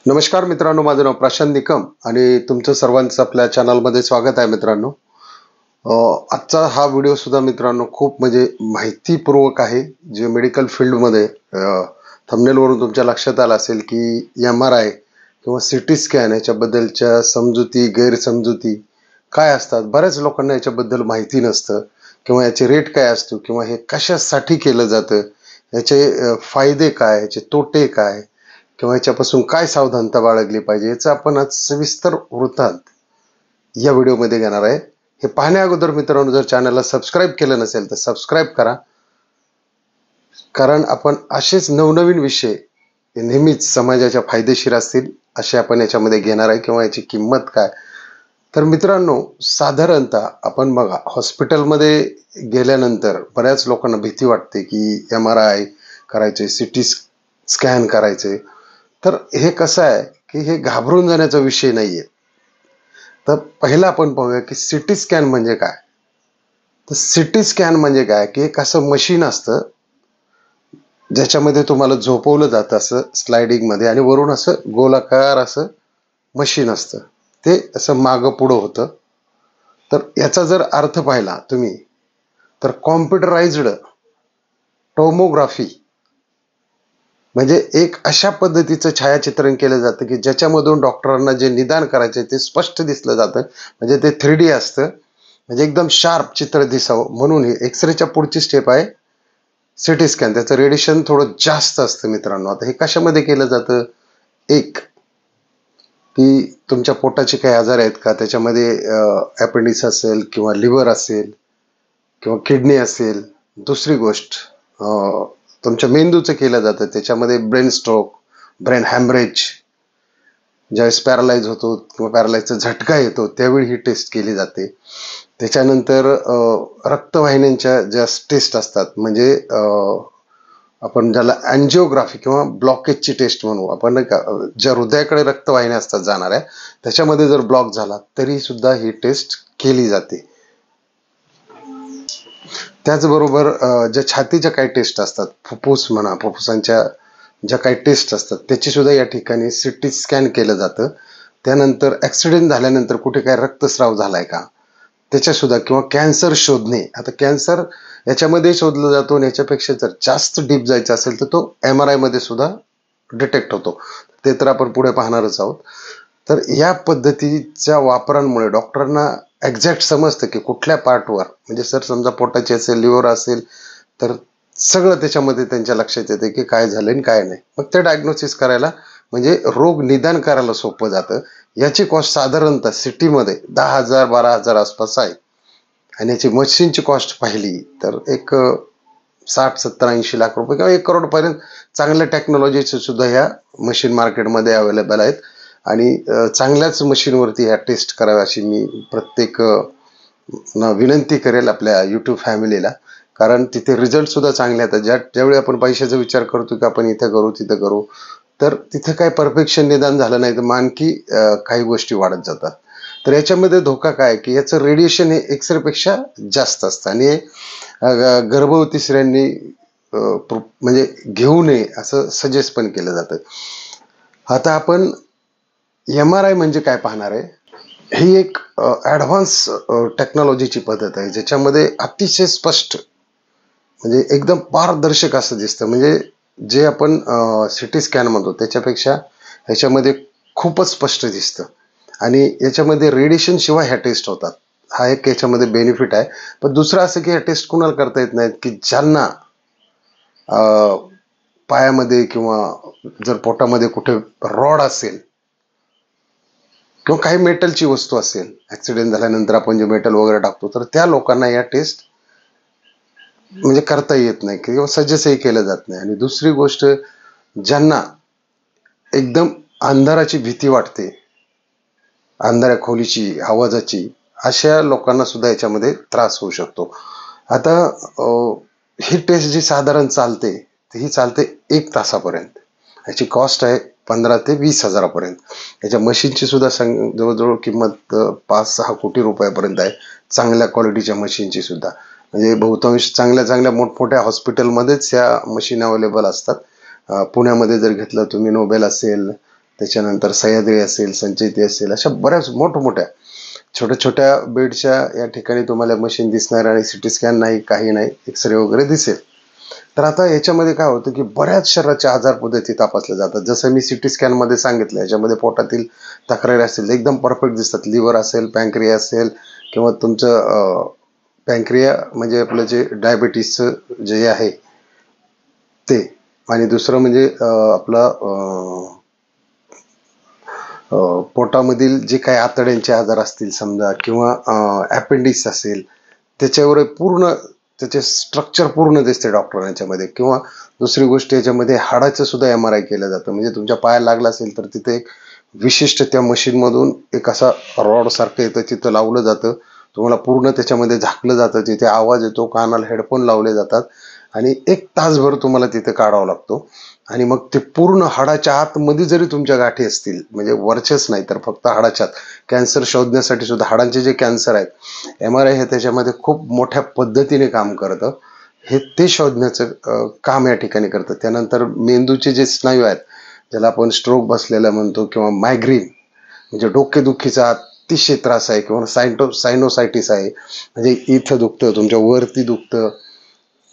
नमस्कार मित्रांनो, माझं नाव प्रशांत निकम आणि तुमचं सर्वांचं आपल्या चॅनलमध्ये स्वागत आहे मित्रांनो. आजचा हा व्हिडिओ सुद्धा मित्रांनो खूप माहितीपूर्वक आहे. जे मेडिकल फील्डमध्ये थंबनेलवरून तुमच्या लक्षात आलं असेल की MRI किंवा CT स्कॅन याच्याबद्दलच्या समजुती गैरसमजुती काय असतात. बऱ्याच लोकांना याच्याबद्दल माहिती नसतं किंवा याचे रेट काय असतो किंवा हे कशासाठी केलं जातं, याचे फायदे काय, याचे तोटे काय किंवा याच्यापासून काय सावधानता बाळगली पाहिजे, याचं आपण आज सविस्तर वृत्तांत या व्हिडिओमध्ये घेणार आहे. हे पाहण्या अगोदर मित्रांनो, जर चॅनलला सबस्क्राईब केलं नसेल तर सबस्क्राईब करा, कारण आपण असेच नवनवीन विषय नेहमीच समाजाच्या फायदेशीर असतील असे आपण याच्यामध्ये घेणार आहे किंवा याची किंमत काय. तर मित्रांनो, साधारणतः आपण बघा, हॉस्पिटलमध्ये गेल्यानंतर बऱ्याच लोकांना भीती वाटते की MRI करायचे, CT स्कॅन करायचे. तर हे कसं आहे की हे घाबरून जाण्याचा विषय नाहीये. तर पहिला आपण पाहूया की CT स्कॅन म्हणजे काय. तर CT स्कॅन म्हणजे काय की एक असं मशीन असतं ज्याच्यामध्ये तुम्हाला झोपवलं जातं असं स्लायडिंग मध्ये, आणि वरून असं गोलाकार असं मशीन असतं, ते असं मागं पुढं होतं. तर याचा जर अर्थ पाहिला तुम्ही तर कॉम्प्युटराइज्ड टोमोग्राफी म्हणजे एक अशा पद्धतीचं छायाचित्रण केलं जातं की ज्याच्यामधून डॉक्टरांना जे निदान करायचे ते स्पष्ट दिसलं जातं. म्हणजे ते 3D असतं, म्हणजे एकदम शार्प चित्र दिसावं म्हणून. हे एक्सरेच्या पुढची स्टेप आहे CT स्कॅन. त्याचं रेडिएशन थोडं जास्त असतं मित्रांनो. आता हे कशामध्ये केलं जातं, एक की तुमच्या पोटाचे काही आजार आहेत का, त्याच्यामध्ये अपेंडिक्स असेल किंवा लिव्हर असेल किंवा किडनी असेल. दुसरी गोष्ट, तुमच्या मेंदूचं केलं जातं, त्याच्यामध्ये ब्रेन स्ट्रोक, ब्रेन हॅमरेज, ज्यावेळेस पॅरालाइज होतो किंवा पॅरालाइजचा झटका येतो त्यावेळी ही टेस्ट केली जाते. त्याच्यानंतर रक्तवाहिन्यांच्या ज्या टेस्ट असतात, म्हणजे आपण ज्याला अँजिओग्राफी किंवा ब्लॉकेजची टेस्ट म्हणू आपण, नाही का, ज्या हृदयाकडे रक्तवाहिन्या असतात जाणाऱ्या, त्याच्यामध्ये जर ब्लॉक झाला तरी सुद्धा ही टेस्ट केली जाते. त्याचबरोबर ज्या छातीच्या काही टेस्ट असतात, फुफ्फुस म्हणा, फुफ्फुसांच्या ज्या काही टेस्ट असतात त्याची सुद्धा या ठिकाणी CT स्कॅन केलं जातं. त्यानंतर ॲक्सिडेंट झाल्यानंतर कुठे काय रक्तस्राव झालाय का त्याच्या सुद्धा, किंवा कॅन्सर शोधणे. आता कॅन्सर याच्यामध्ये शोधला जातो आणि याच्यापेक्षा जर जास्त डीप जायचं असेल तर तो MRI मध्ये सुद्धा डिटेक्ट होतो. ते तर आपण पुढे पाहणारच आहोत. तर या पद्धतीच्या वापरांमुळे डॉक्टरांना एक्झॅक्ट समजतं की कुठल्या पार्टवर, म्हणजे सर समजा पोटाची असेल, लिव्हर असेल, तर सगळं त्याच्यामध्ये त्यांच्या लक्षात येते की काय झालं आणि काय नाही. मग ते डायग्नोसिस करायला, म्हणजे रोग निदान करायला सोपं जातं. याची कॉस्ट साधारणतः सिटीमध्ये 10,000 12,000 आसपास आहे. आणि याची मशीनची कॉस्ट पाहिली तर एक 60-70-80 लाख रुपये किंवा 1 करोड पर्यंत चांगल्या टेक्नॉलॉजीचे सुद्धा ह्या मशीन मार्केटमध्ये अवेलेबल आहेत. आणि चांगल्याच मशीनवरती ह्या टेस्ट कराव्या अशी मी प्रत्येक विनंती करेल आपल्या यूट्यूब फॅमिलीला. कारण तिथे रिझल्ट सुद्धा चांगले येतात. ज्यावेळी आपण पैशाचा विचार करतो की आपण इथे करू तिथे करू, तर तिथे काही परफेक्शन निदान झालं नाही तर मग आणखी काही गोष्टी वाढत जातात. तर याच्यामध्ये धोका काय की याचं रेडिएशन हे एक्सरेपेक्षा जास्त असतं आणि गर्भवती स्त्रियांनी म्हणजे घेऊ नये असं सजेस्ट पण केलं जातं. आता आपण MRI म्हणजे काय पाहणार आहे. ही एक ॲडव्हान्स टेक्नॉलॉजीची पद्धत आहे ज्याच्यामध्ये अतिशय स्पष्ट, म्हणजे एकदम पारदर्शक असं दिसतं. म्हणजे जे आपण CT स्कॅन म्हणतो त्याच्यापेक्षा ह्याच्यामध्ये खूपच स्पष्ट दिसतं. आणि याच्यामध्ये रेडिएशन शिवाय ह्या टेस्ट होतात. हा एक याच्यामध्ये बेनिफिट आहे. पण दुसरं असं की ह्या टेस्ट कुणाला करता येत नाहीत की ज्यांना पायामध्ये किंवा जर पोटामध्ये कुठे रॉड असेल किंवा काही मेटलची वस्तू असेल, ॲक्सिडेंट झाल्यानंतर आपण जे मेटल वगैरे टाकतो, तर त्या लोकांना या टेस्ट म्हणजे करता येत नाही किंवा सजेस्टही केलं जात नाही. आणि दुसरी गोष्ट, ज्यांना एकदम अंधाराची भीती वाटते, अंधाऱ्या खोलीची, आवाजाची, अशा लोकांना सुद्धा याच्यामध्ये त्रास होऊ शकतो. आता ही टेस्ट जी साधारण चालते ही चालते 1 तासापर्यंत. याची कॉस्ट आहे 15 ते 20,000 पर्यंत. याच्या मशीनची सुद्धा जवळजवळ किंमत 5-6 कोटी रुपयापर्यंत आहे, चांगल्या क्वालिटीच्या मशीनची सुद्धा. म्हणजे बहुतांश चांगल्या मोठमोठ्या हॉस्पिटलमध्येच या मशीन अवेलेबल असतात. पुण्यामध्ये जर घेतलं तुम्ही, नोबेल असेल, त्याच्यानंतर सह्याद्री असेल, संचेती असेल, अशा बऱ्याच मोठमोठ्या छोट्या छोट्या बेडच्या या ठिकाणी तुम्हाला मशीन दिसणार आणि सिटी स्कॅन नाही, काही नाही, एक्सरे वगैरे दिसेल. तर आता याच्यामध्ये काय होतं की बऱ्याच शरीराचे आजार पद्धती तपासल्या जातात. जसं मी सिटी स्कॅन मध्ये सांगितलं, याच्यामध्ये पोटातील तक्रारी असेल एकदम परफेक्ट दिसतात. लिव्हर असेल, पँक्रिया असेल किंवा तुमचं पँक्रिया म्हणजे आपलं जे डायबिटीसचं जे आहे ते, आणि दुसरं म्हणजे आपलं पोटामधील जे काही आतड्यांचे आजार असतील समजा, किंवा अपेंडिक्स असेल, त्याच्यावर पूर्ण त्याचे स्ट्रक्चर पूर्ण दिसते डॉक्टरांच्या याच्यामध्ये. किंवा दुसरी गोष्ट, याच्यामध्ये हाडाचं सुद्धा MRI केलं जातं. म्हणजे तुमच्या पायाला लागला असेल तर तिथे एक विशिष्ट त्या मशीनमधून एक असा रॉड सारखं येतं, तिथं लावलं जातं, तुम्हाला पूर्ण त्याच्यामध्ये झाकलं जातं, तिथे आवाज येतो, कानाला हेडफोन लावले जातात आणि 1 तासभर तुम्हाला तिथे काढावा लागतो. आणि मग ते पूर्ण हाडाच्या आतमध्ये जरी तुमच्या गाठी असतील, म्हणजे वरचेच नाही तर फक्त हाडाच्यात, कॅन्सर शोधण्यासाठी सुद्धा हाडांचे जे कॅन्सर आहेत, MRI हे त्याच्यामध्ये खूप मोठ्या पद्धतीने काम करतं. हे ते शोधण्याचं काम या ठिकाणी करतं. त्यानंतर मेंदूचे जे स्नायू आहेत, ज्याला आपण स्ट्रोक बसलेला म्हणतो, किंवा मायग्रेन म्हणजे डोकेदुखीचा अतिशय त्रास आहे, किंवा सायनोसायटिस आहे, म्हणजे इथं दुखतं, तुमच्या वरती दुखतं,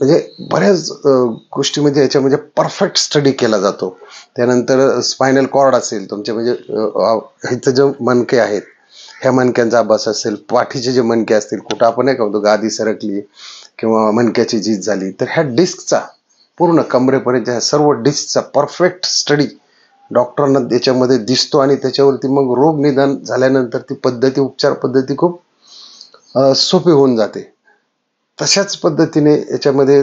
म्हणजे बऱ्याच गोष्टी म्हणजे याच्यामध्ये परफेक्ट स्टडी केला जातो. त्यानंतर स्पायनल कॉर्ड असेल तुमचे, म्हणजे इथं जे मणके आहेत, ह्या मणक्यांचा अभ्यास असेल, पाठीचे जे मणके असतील, कुठं आपण नाही का होतो गादी सरकली किंवा मणक्याची झीज झाली, तर ह्या डिस्कचा पूर्ण कमरेपर्यंत ह्या सर्व डिस्कचा परफेक्ट स्टडी डॉक्टरांना त्याच्यामध्ये दिसतो. आणि त्याच्यावरती मग रोग निदान झाल्यानंतर ती पद्धती, उपचार पद्धती खूप सोपी होऊन जाते. तशाच पद्धतीने याच्यामध्ये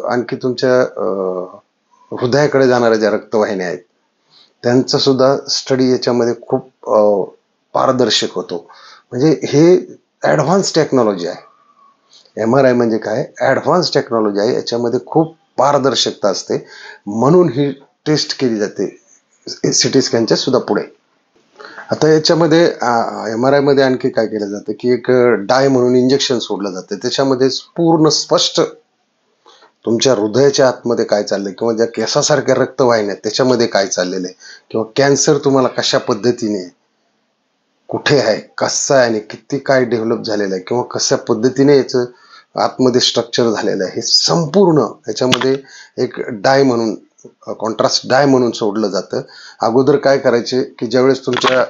आणखी तुमच्या हृदयाकडे जाणाऱ्या ज्या रक्तवाहिन्या आहेत, त्यांचा सुद्धा स्टडी याच्यामध्ये खूप पारदर्शक होतो. म्हणजे हे ॲडव्हान्स टेक्नॉलॉजी आहे. MRI म्हणजे काय, ॲडव्हान्स टेक्नॉलॉजी आहे. याच्यामध्ये खूप पारदर्शकता असते, म्हणून ही टेस्ट केली जाते सिटी स्कॅनच्या सुद्धा पुढे. आता याच्यामध्ये MRI मध्ये आणखी काय केलं जातं की एक डाय म्हणून इंजेक्शन सोडलं जातं. त्याच्यामध्ये पूर्ण स्पष्ट तुमच्या हृदयाच्या आतमध्ये काय चाललंय, किंवा ज्या केसासारख्या रक्तवाहिन्या आहेत त्याच्यामध्ये काय चाललेलं आहे, किंवा कॅन्सर तुम्हाला कशा पद्धतीने, कुठे आहे, कसं आहे, आणि किती काय डेव्हलप झालेलं आहे, किंवा कशा पद्धतीने याचं आतमध्ये स्ट्रक्चर झालेलं आहे, हे संपूर्ण याच्यामध्ये एक डाय म्हणून, कॉन्ट्रास्ट डाय म्हणून सोडलं जातं. अगोदर काय करायचे की ज्यावेळेस तुमच्या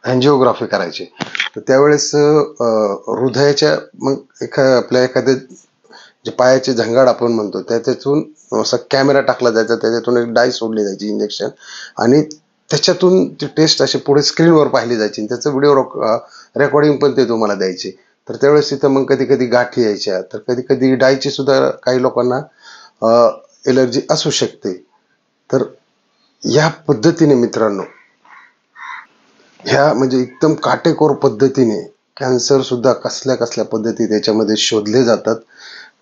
अँजिओग्राफी करायची, तर त्यावेळेस हृदयाच्या मग आपल्या एखाद्या जे पायाचे झंगाड आपण म्हणतो त्याच्यातून असा कॅमेरा टाकला जायचा, त्याच्यातून एक डाय सोडली जायची इंजेक्शन, आणि त्याच्यातून ती टेस्ट अशी पुढे स्क्रीनवर पाहिली जायची, त्याचं व्हिडिओ रेकॉर्डिंग पण ते तुम्हाला द्यायचे. तर त्यावेळेस तिथं मग कधी कधी गाठी यायच्या, तर कधी कधी डायची सुद्धा काही लोकांना एलर्जी असू शकते. तर या पद्धतीने मित्रांनो, ह्या म्हणजे एकदम काटेकोर पद्धतीने कॅन्सर सुद्धा कसल्या कसल्या पद्धती त्याच्यामध्ये शोधले जातात,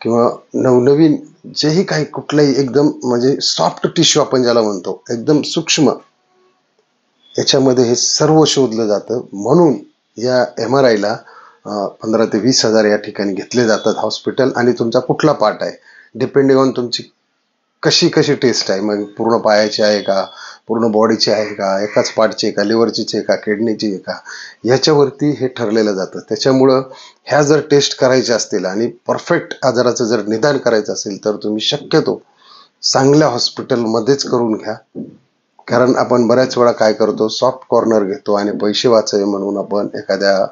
किंवा नवनवीन जेही काही कुठलाही एकदम म्हणजे सॉफ्ट टिश्यू आपण ज्याला म्हणतो, एकदम सूक्ष्म, याच्यामध्ये हे सर्व शोधलं जातं. म्हणून या MRI ला 15 ते 20 हजार या ठिकाणी घेतले जातात हॉस्पिटल. आणि तुमचा कुठला पार्ट आहे, डिपेंडिंग ऑन तुमची कशी कशी टेस्ट आहे, मग पूर्ण पायाची आहे का, पूर्ण बॉडीची आहे का, एकाच पार्टची आहे का, लिव्हरची आहे का, किडनीची आहे का, याच्यावरती हे ठरलेलं जातं. त्याच्यामुळं ह्या जर टेस्ट करायच्या असतील आणि परफेक्ट आजाराचं जर निदान करायचं असेल, तर तुम्ही शक्यतो चांगल्या हॉस्पिटलमध्येच करून घ्या. कारण आपण बऱ्याच वेळा काय करतो, सॉफ्ट कॉर्नर घेतो आणि पैसे वाचावे म्हणून आपण एखाद्या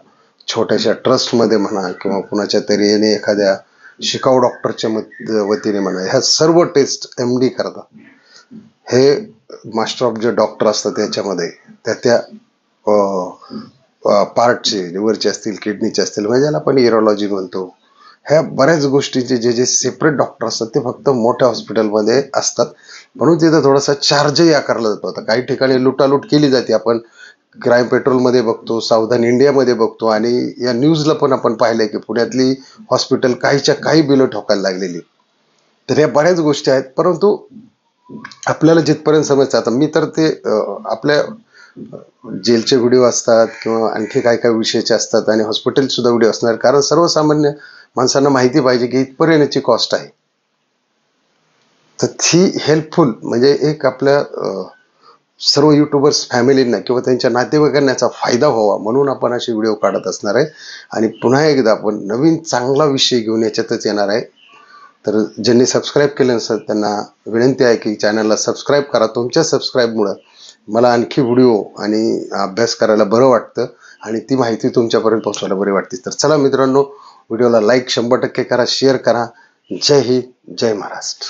छोट्याशा ट्रस्टमध्ये म्हणा, किंवा कुणाच्या तरी येणे एखाद्या शिकाऊ डॉक्टरच्या वतीने म्हणा, ह्या सर्व टेस्ट MD करतात. हे मास्टर ऑफ जे डॉक्टर असतात याच्यामध्ये त्या पार्टचे, लिव्हरचे असतील, किडनीचे असतील, म्हणजे ज्याला आपण युरोलॉजी म्हणतो, ह्या बऱ्याच गोष्टींचे जे जे सेपरेट डॉक्टर असतात ते फक्त मोठ्या हॉस्पिटलमध्ये असतात. म्हणून तिथं थोडासा चार्जही आकारला जातो. आता काही ठिकाणी लुटालूट केली जाते, आपण क्राईम पेट्रोलमध्ये बघतो, सावधान इंडियामध्ये बघतो, आणि या न्यूजला पण आपण पाहिलंय की पुण्यातली हॉस्पिटल काहीच्या काही बिलं ठोकायला लागलेली. तर या बऱ्याच गोष्टी आहेत, परंतु आपल्याला जिथपर्यंत समजतं, आता मी तर ते आपल्या जेलचे व्हिडिओ असतात किंवा आणखी काय काय विषयाचे असतात, आणि हॉस्पिटल सुद्धा व्हिडिओ असणार, कारण सर्वसामान्य माणसांना माहिती पाहिजे की इथपर्यंत याची कॉस्ट आहे. तर ती हेल्पफुल म्हणजे एक आपल्या सर्व युट्यूबर्स फॅमिलींना किंवा त्यांच्या नातेवाईकांना याचा फायदा व्हावा म्हणून आपण असे व्हिडिओ काढत असणार आहे. आणि पुन्हा एकदा आपण नवीन चांगला विषय घेऊन याच्यातच येणार आहे. तर ज्यांनी सबस्क्राईब केलं नसेल त्यांना विनंती आहे की चॅनलला सबस्क्राईब करा. तुमच्या सबस्क्राईबमुळं मला आणखी व्हिडिओ आणि अभ्यास करायला बरं वाटतं आणि ती माहिती तुमच्यापर्यंत पोहोचवायला बरी वाटते. तर चला मित्रांनो, व्हिडिओला लाईक 100% करा, शेअर करा. जय हिंद, जय महाराष्ट्र.